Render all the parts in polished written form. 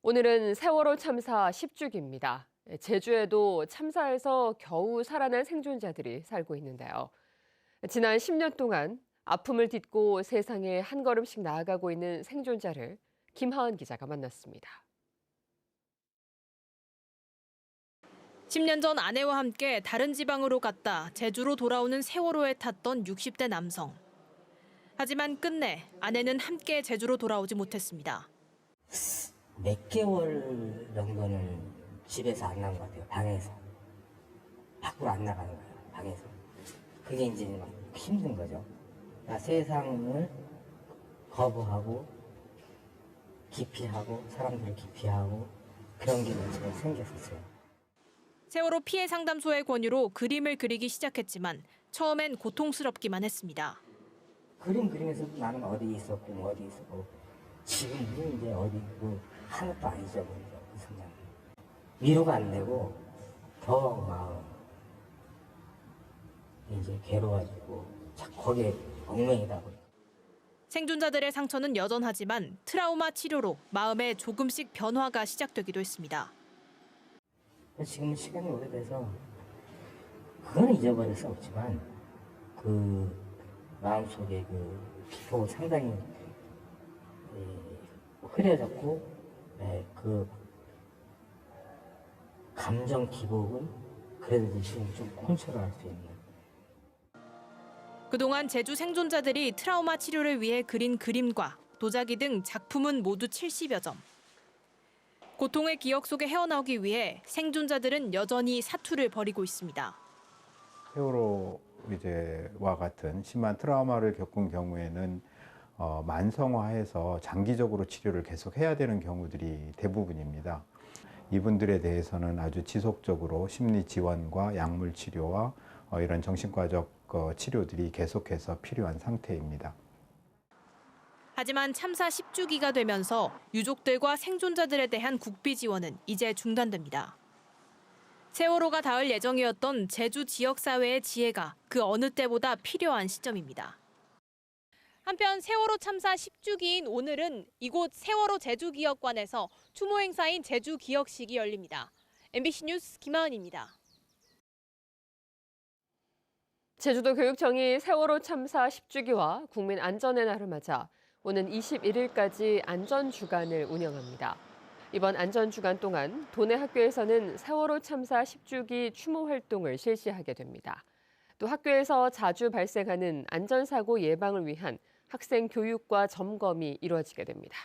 오늘은 세월호 참사 10주기입니다. 제주에도 참사에서 겨우 살아난 생존자들이 살고 있는데요. 지난 10년 동안 아픔을 딛고 세상에 한 걸음씩 나아가고 있는 생존자를 김하은 기자가 만났습니다. 10년 전 아내와 함께 다른 지방으로 갔다 제주로 돌아오는 세월호에 탔던 60대 남성. 하지만 끝내 아내는 함께 제주로 돌아오지 못했습니다. 몇 개월 정도는 집에서 안 나온 것 같아요. 방에서. 밖으로 안 나가는 거예요. 방에서. 그게 이제 막 힘든 거죠. 그러니까 세상을 거부하고 기피하고 사람들을 기피하고 그런 게 문제가 생겼었어요. 세월호 피해 상담소의 권유로 그림을 그리기 시작했지만 처음엔 고통스럽기만 했습니다. 그림 그리면서도 나는 어디 있었고 뭐 어디 있었고 지금은 이제 어디 있고 하나도 안 잊어버리죠. 그 순간. 위로가 안 되고 더 마음 이제 괴로워지고 자꾸 거기에 얽매이다 보니까. 생존자들의 상처는 여전하지만 트라우마 치료로 마음에 조금씩 변화가 시작되기도 했습니다. 지금은 시간이 오래돼서 그거는 잊어버릴 수 없지만 그 마음속에 그 기포 상당히 흐려졌고 그 감정 기복은 그래도 지금 좀 컨트롤할 수 있는. 그동안 제주 생존자들이 트라우마 치료를 위해 그린 그림과 도자기 등 작품은 모두 70여 점. 고통의 기억 속에 헤어나오기 위해 생존자들은 여전히 사투를 벌이고 있습니다. 세월호와 같은 심한 트라우마를 겪은 경우에는 만성화해서 장기적으로 치료를 계속 해야 되는 경우들이 대부분입니다. 이분들에 대해서는 아주 지속적으로 심리 지원과 약물 치료와 이런 정신과적 치료들이 계속해서 필요한 상태입니다. 하지만 참사 10주기가 되면서 유족들과 생존자들에 대한 국비 지원은 이제 중단됩니다. 세월호가 닿을 예정이었던 제주 지역사회의 지혜가 그 어느 때보다 필요한 시점입니다. 한편 세월호 참사 10주기인 오늘은 이곳 세월호 제주기억관에서 추모 행사인 제주기억식이 열립니다. MBC 뉴스 김하은입니다. 제주도 교육청이 세월호 참사 10주기와 국민 안전의 날을 맞아 오는 21일까지 안전주간을 운영합니다. 이번 안전주간 동안 도내 학교에서는 세월호 참사 10주기 추모 활동을 실시하게 됩니다. 또 학교에서 자주 발생하는 안전사고 예방을 위한 학생 교육과 점검이 이루어지게 됩니다.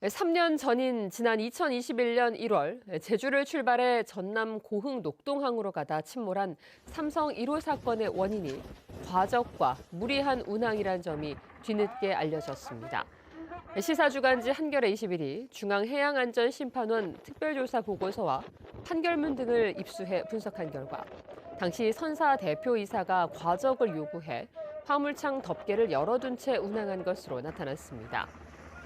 3년 전인 지난 2021년 1월 제주를 출발해 전남 고흥 녹동항으로 가다 침몰한 삼성 1호 사건의 원인이 과적과 무리한 운항이란 점이 뒤늦게 알려졌습니다. 시사주간지 한겨레 21이 중앙해양안전심판원 특별조사 보고서와 판결문 등을 입수해 분석한 결과 당시 선사 대표이사가 과적을 요구해 화물창 덮개를 열어둔 채 운항한 것으로 나타났습니다.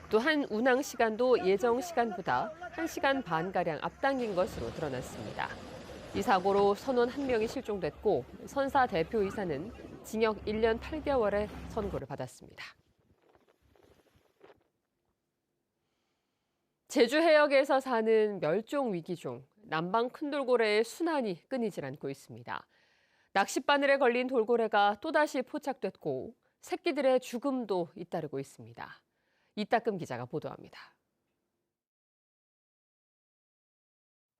또한 운항 시간도 예정 시간보다 1시간 반가량 앞당긴 것으로 드러났습니다. 이 사고로 선원 1명이 실종됐고 선사 대표이사는 징역 1년 8개월의 선고를 받았습니다. 제주 해역에서 사는 멸종 위기종 남방 큰돌고래의 순환이 끊이질 않고 있습니다. 낚싯바늘에 걸린 돌고래가 또다시 포착됐고 새끼들의 죽음도 잇따르고 있습니다. 이따금 기자가 보도합니다.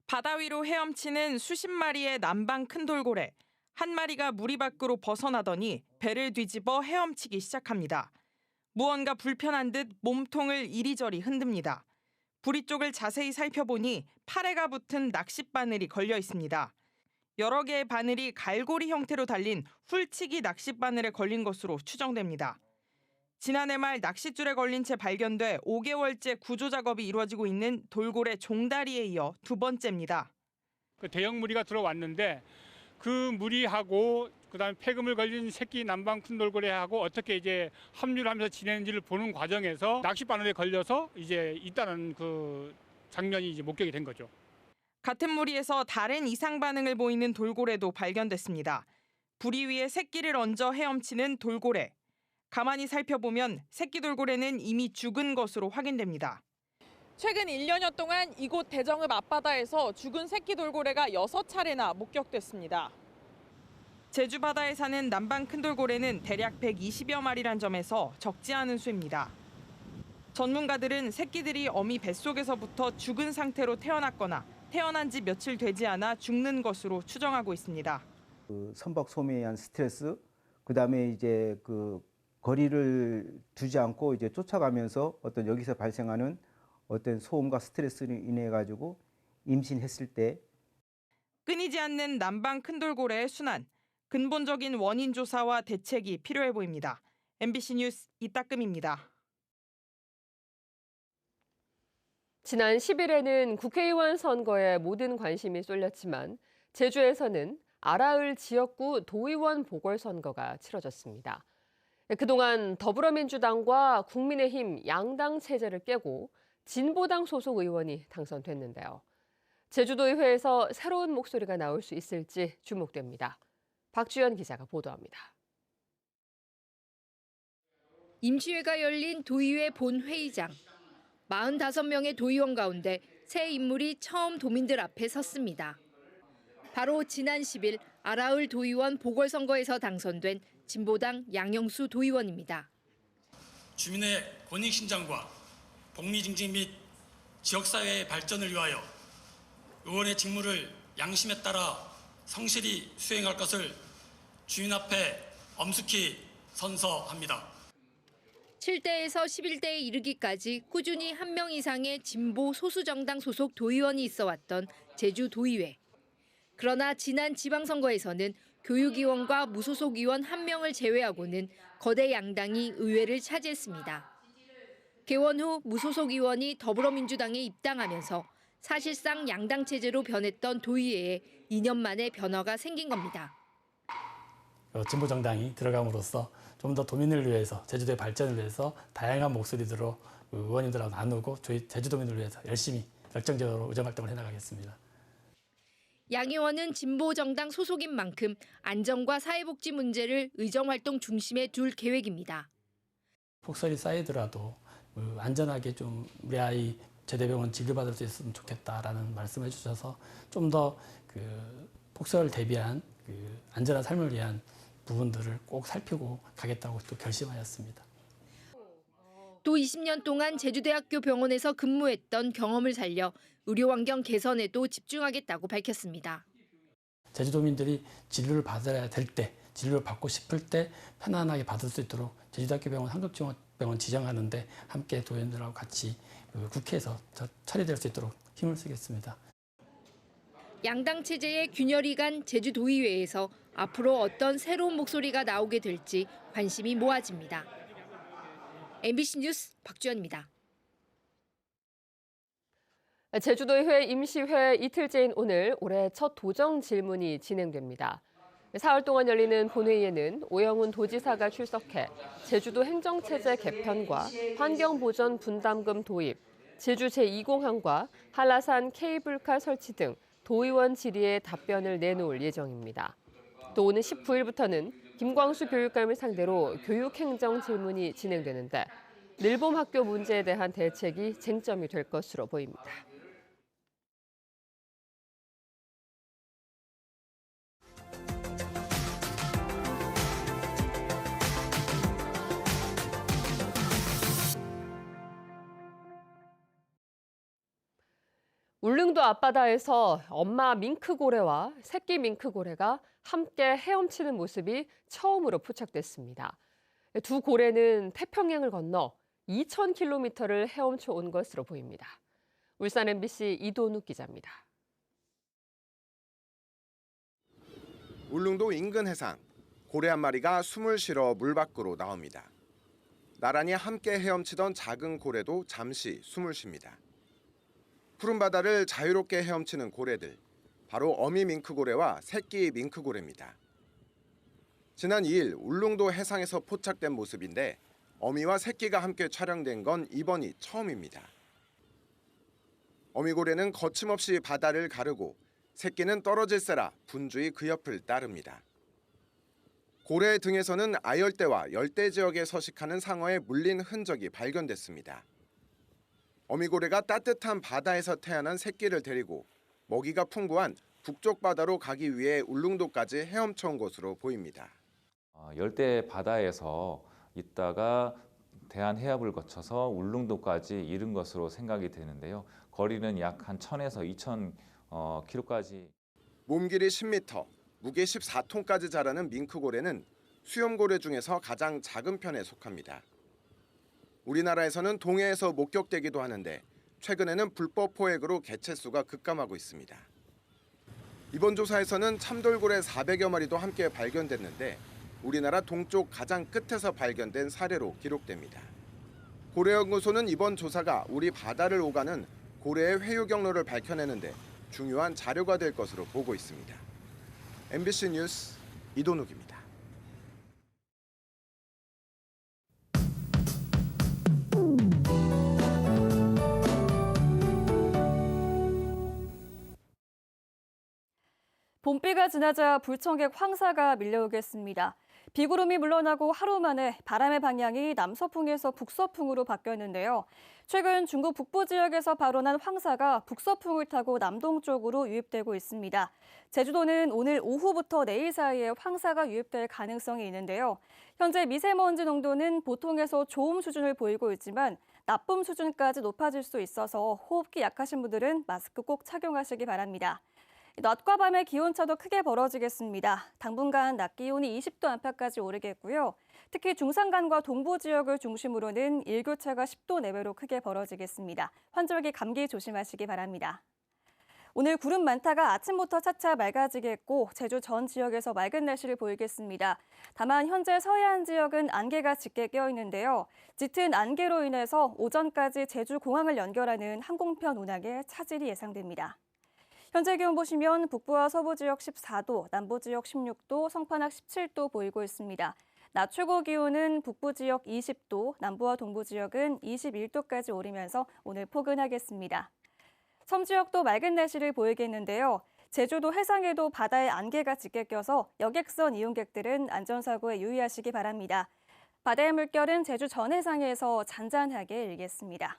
바다 위로 헤엄치는 수십 마리의 남방 큰돌고래. 한 마리가 무리 밖으로 벗어나더니 배를 뒤집어 헤엄치기 시작합니다. 무언가 불편한 듯 몸통을 이리저리 흔듭니다. 부리 쪽을 자세히 살펴보니 파래가 붙은 낚싯바늘이 걸려 있습니다. 여러 개의 바늘이 갈고리 형태로 달린 훌치기 낚싯바늘에 걸린 것으로 추정됩니다. 지난해 말 낚싯줄에 걸린 채 발견돼 5개월째 구조 작업이 이루어지고 있는 돌고래 종다리에 이어 두 번째입니다. 그 대형 무리가 들어왔는데 그 무리하고 그다음에 폐금을 걸린 새끼 남방 큰돌고래하고 어떻게 이제 합류를 하면서 지내는지를 보는 과정에서 낚싯바늘에 걸려서 이제 있다는 그 장면이 이제 목격이 된 거죠. 같은 무리에서 다른 이상 반응을 보이는 돌고래도 발견됐습니다. 부리 위에 새끼를 얹어 헤엄치는 돌고래. 가만히 살펴보면 새끼 돌고래는 이미 죽은 것으로 확인됩니다. 최근 1년여 동안 이곳 대정읍 앞바다에서 죽은 새끼 돌고래가 6차례나 목격됐습니다. 제주 바다에 사는 남방 큰 돌고래는 대략 120여 마리란 점에서 적지 않은 수입니다. 전문가들은 새끼들이 어미 뱃속에서부터 죽은 상태로 태어났거나 태어난 지 며칠 되지 않아 죽는 것으로 추정하고 있습니다. 선박 소매에 의한 스트레스, 그다음에 이제 거리를 두지 않고 이제 쫓아가면서 어떤 여기서 발생하는 어떤 소음과 스트레스로 인해 가지고 임신했을 때 끊이지 않는 남방 큰 돌고래의 순환, 근본적인 원인 조사와 대책이 필요해 보입니다. MBC 뉴스 이따금입니다. 지난 10일에는 국회의원 선거에 모든 관심이 쏠렸지만 제주에서는 아라을 지역구 도의원 보궐선거가 치러졌습니다. 그동안 더불어민주당과 국민의힘 양당 체제를 깨고 진보당 소속 의원이 당선됐는데요. 제주도의회에서 새로운 목소리가 나올 수 있을지 주목됩니다. 박주연 기자가 보도합니다. 임시회가 열린 도의회 본회의장. 45명의 도의원 가운데 새 인물이 처음 도민들 앞에 섰습니다. 바로 지난 10일 아라을 도의원 보궐선거에서 당선된 진보당 양영수 도의원입니다. 주민의 권익신장과 복리증진 및 지역사회의 발전을 위하여 의원의 직무를 양심에 따라 성실히 수행할 것을 주민 앞에 엄숙히 선서합니다. 7대에서 11대에 이르기까지 꾸준히 1명 이상의 진보 소수정당 소속 도의원이 있어왔던 제주도의회. 그러나 지난 지방선거에서는 교육위원과 무소속 의원 1명을 제외하고는 거대 양당이 의회를 차지했습니다. 개원 후 무소속 의원이 더불어민주당에 입당하면서 사실상 양당 체제로 변했던 도의회에 2년 만에 변화가 생긴 겁니다. 진보 정당이 들어감으로써 좀 더 도민을 위해서, 제주도의 발전을 위해서 다양한 목소리들로 의원님들하고 나누고 저희 제주도민을 위해서 열심히 열정적으로 의정활동을 해나가겠습니다. 양 의원은 진보 정당 소속인 만큼 안전과 사회복지 문제를 의정활동 중심에 둘 계획입니다. 폭설이 쌓이더라도 안전하게 좀 우리 아이 제대병원 진료받을 수 있으면 좋겠다라는 말씀을 해주셔서 좀 더 폭설 대비한 안전한 삶을 위한 부분들을 꼭 살피고 가겠다고 또 결심하였습니다. 또 20년 동안 제주대학교 병원에서 근무했던 경험을 살려 의료 환경 개선에도 집중하겠다고 밝혔습니다. 제주도민들이 진료를 받아야 될 때, 진료를 받고 싶을 때 편안하게 받을 수 있도록 제주대학교 병원 한국병원 지정하는데 함께 도의원들하고 같이 국회에서 처리될 수 있도록 힘을 쓰겠습니다. 양당 체제의 균열이 간 제주도의회에서 앞으로 어떤 새로운 목소리가 나오게 될지 관심이 모아집니다. MBC 뉴스 박주연입니다. 제주도의회 임시회 이틀째인 오늘 올해 첫 도정 질문이 진행됩니다. 사흘 동안 열리는 본회의에는 오영훈 도지사가 출석해 제주도 행정체제 개편과 환경보전 분담금 도입, 제주 제2공항과 한라산 케이블카 설치 등 도의원 질의에 답변을 내놓을 예정입니다. 또 오는 19일부터는 김광수 교육감을 상대로 교육행정 질문이 진행되는데 늘봄 학교 문제에 대한 대책이 쟁점이 될 것으로 보입니다. 울릉도 앞바다에서 엄마 밍크고래와 새끼 밍크고래가 함께 헤엄치는 모습이 처음으로 포착됐습니다. 두 고래는 태평양을 건너 2,000km를 헤엄쳐 온 것으로 보입니다. 울산 MBC 이도욱 기자입니다. 울릉도 인근 해상, 고래 한 마리가 숨을 실어 물 밖으로 나옵니다. 나란히 함께 헤엄치던 작은 고래도 잠시 숨을 쉽니다. 푸른 바다를 자유롭게 헤엄치는 고래들, 바로 어미 밍크고래와 새끼 밍크고래입니다. 지난 2일 울릉도 해상에서 포착된 모습인데 어미와 새끼가 함께 촬영된 건 이번이 처음입니다. 어미고래는 거침없이 바다를 가르고 새끼는 떨어질세라 분주히 그 옆을 따릅니다. 고래 등에서는 아열대와 열대 지역에 서식하는 상어에 물린 흔적이 발견됐습니다. 어미고래가 따뜻한 바다에서 태어난 새끼를 데리고 먹이가 풍부한 북쪽 바다로 가기 위해 울릉도까지 헤엄쳐 온 것으로 보입니다. 열대 바다에서 있다가 대한해협을 거쳐서 울릉도까지 이른 것으로 생각이 되는데요. 거리는 약 한 1000에서 2000km까지. 몸 길이 10m, 무게 14톤까지 자라는 밍크고래는 수염고래 중에서 가장 작은 편에 속합니다. 우리나라에서는 동해에서 목격되기도 하는데 최근에는 불법 포획으로 개체수가 급감하고 있습니다. 이번 조사에서는 참돌고래 400여 마리도 함께 발견됐는데 우리나라 동쪽 가장 끝에서 발견된 사례로 기록됩니다. 고래연구소는 이번 조사가 우리 바다를 오가는 고래의 회유 경로를 밝혀내는데 중요한 자료가 될 것으로 보고 있습니다. MBC 뉴스 이도욱입니다. 봄비가 지나자 불청객 황사가 밀려오겠습니다. 비구름이 물러나고 하루 만에 바람의 방향이 남서풍에서 북서풍으로 바뀌었는데요. 최근 중국 북부 지역에서 발원한 황사가 북서풍을 타고 남동쪽으로 유입되고 있습니다. 제주도는 오늘 오후부터 내일 사이에 황사가 유입될 가능성이 있는데요. 현재 미세먼지 농도는 보통에서 좋음 수준을 보이고 있지만 나쁨 수준까지 높아질 수 있어서 호흡기 약하신 분들은 마스크 꼭 착용하시기 바랍니다. 낮과 밤의 기온차도 크게 벌어지겠습니다. 당분간 낮 기온이 20도 안팎까지 오르겠고요. 특히 중산간과 동부 지역을 중심으로는 일교차가 10도 내외로 크게 벌어지겠습니다. 환절기 감기 조심하시기 바랍니다. 오늘 구름 많다가 아침부터 차차 맑아지겠고 제주 전 지역에서 맑은 날씨를 보이겠습니다. 다만 현재 서해안 지역은 안개가 짙게 껴있는데요. 짙은 안개로 인해서 오전까지 제주 공항을 연결하는 항공편 운항에 차질이 예상됩니다. 현재 기온 보시면 북부와 서부 지역 14도, 남부 지역 16도, 성판악 17도 보이고 있습니다. 낮 최고 기온은 북부 지역 20도, 남부와 동부 지역은 21도까지 오르면서 오늘 포근하겠습니다. 섬 지역도 맑은 날씨를 보이겠는데요. 제주도 해상에도 바다에 안개가 짙게 껴서 여객선 이용객들은 안전사고에 유의하시기 바랍니다. 바다의 물결은 제주 전 해상에서 잔잔하게 일겠습니다.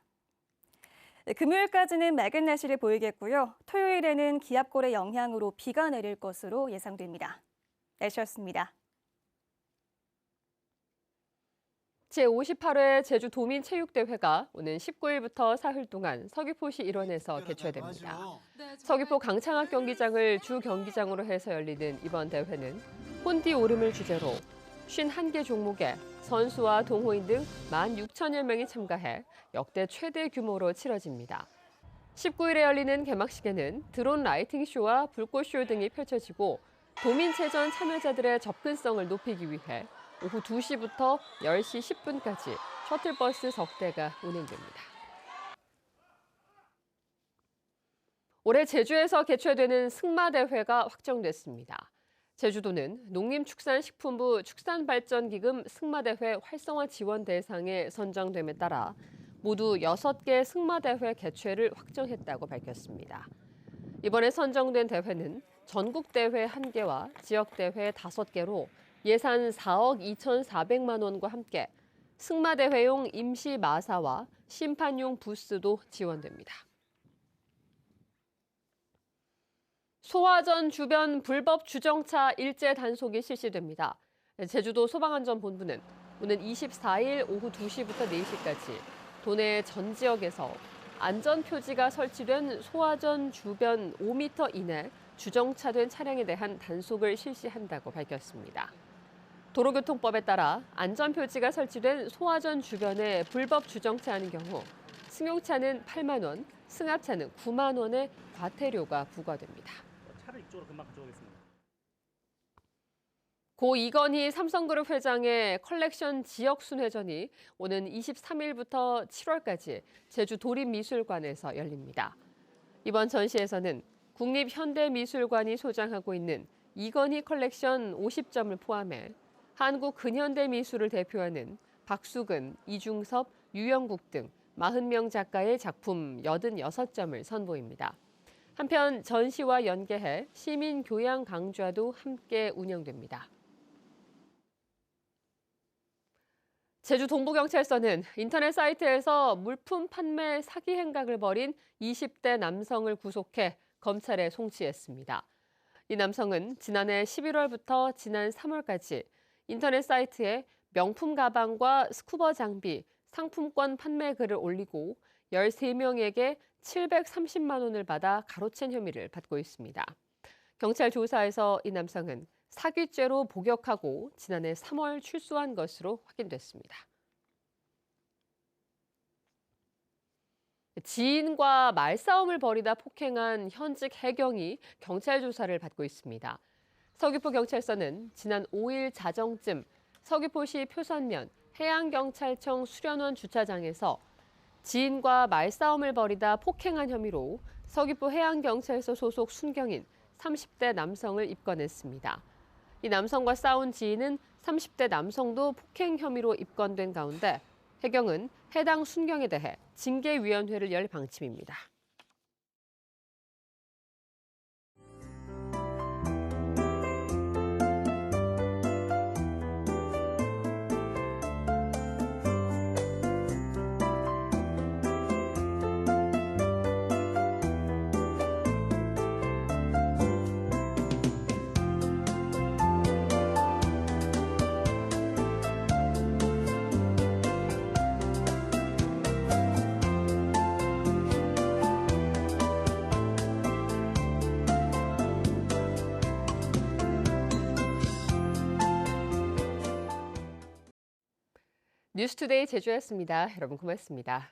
금요일까지는 맑은 날씨를 보이겠고요. 토요일에는 기압골의 영향으로 비가 내릴 것으로 예상됩니다. 날씨였습니다. 제58회 제주도민체육대회가 오는 19일부터 사흘 동안 서귀포시 일원에서 개최됩니다. 서귀포 강창학 경기장을 주 경기장으로 해서 열리는 이번 대회는 혼디 오름을 주제로 51개 종목에 선수와 동호인 등 16,000여 명이 참가해 역대 최대 규모로 치러집니다. 19일에 열리는 개막식에는 드론 라이팅 쇼와 불꽃 쇼 등이 펼쳐지고 도민체전 참여자들의 접근성을 높이기 위해 오후 2시부터 10시 10분까지 셔틀버스 석 대가 운행됩니다. 올해 제주에서 개최되는 승마대회가 확정됐습니다. 제주도는 농림축산식품부 축산발전기금 승마대회 활성화 지원 대상에 선정됨에 따라 모두 6개 승마대회 개최를 확정했다고 밝혔습니다. 이번에 선정된 대회는 전국대회 1개와 지역대회 5개로 예산 4억 2,400만 원과 함께 승마대회용 임시 마사와 심판용 부스도 지원됩니다. 소화전 주변 불법 주정차 일제 단속이 실시됩니다. 제주도 소방안전본부는 오는 24일 오후 2시부터 4시까지 도내 전 지역에서 안전표지가 설치된 소화전 주변 5m 이내 주정차된 차량에 대한 단속을 실시한다고 밝혔습니다. 도로교통법에 따라 안전표지가 설치된 소화전 주변에 불법 주정차하는 경우 승용차는 8만 원, 승합차는 9만 원의 과태료가 부과됩니다. 차를 이쪽으로 금방 가져오겠습니다. 고 이건희 삼성그룹 회장의 컬렉션 지역 순회전이 오는 23일부터 7월까지 제주 도립미술관에서 열립니다. 이번 전시에서는 국립현대미술관이 소장하고 있는 이건희 컬렉션 50점을 포함해 한국 근현대 미술을 대표하는 박수근, 이중섭, 유영국 등 40명 작가의 작품 86점을 선보입니다. 한편 전시와 연계해 시민 교양 강좌도 함께 운영됩니다. 제주 동부경찰서는 인터넷 사이트에서 물품 판매 사기 행각을 벌인 20대 남성을 구속해 검찰에 송치했습니다. 이 남성은 지난해 11월부터 지난 3월까지 인터넷 사이트에 명품 가방과 스쿠버 장비, 상품권 판매 글을 올리고 13명에게 730만 원을 받아 가로챈 혐의를 받고 있습니다. 경찰 조사에서 이 남성은 사기죄로 복역하고 지난해 3월 출소한 것으로 확인됐습니다. 지인과 말싸움을 벌이다 폭행한 현직 해경이 경찰 조사를 받고 있습니다. 서귀포 경찰서는 지난 5일 자정쯤 서귀포시 표선면 해양경찰청 수련원 주차장에서 지인과 말싸움을 벌이다 폭행한 혐의로 서귀포 해양경찰서 소속 순경인 30대 남성을 입건했습니다. 이 남성과 싸운 지인은 30대 남성도 폭행 혐의로 입건된 가운데 해경은 해당 순경에 대해 징계위원회를 열 방침입니다. 뉴스투데이 제주였습니다. 여러분 고맙습니다.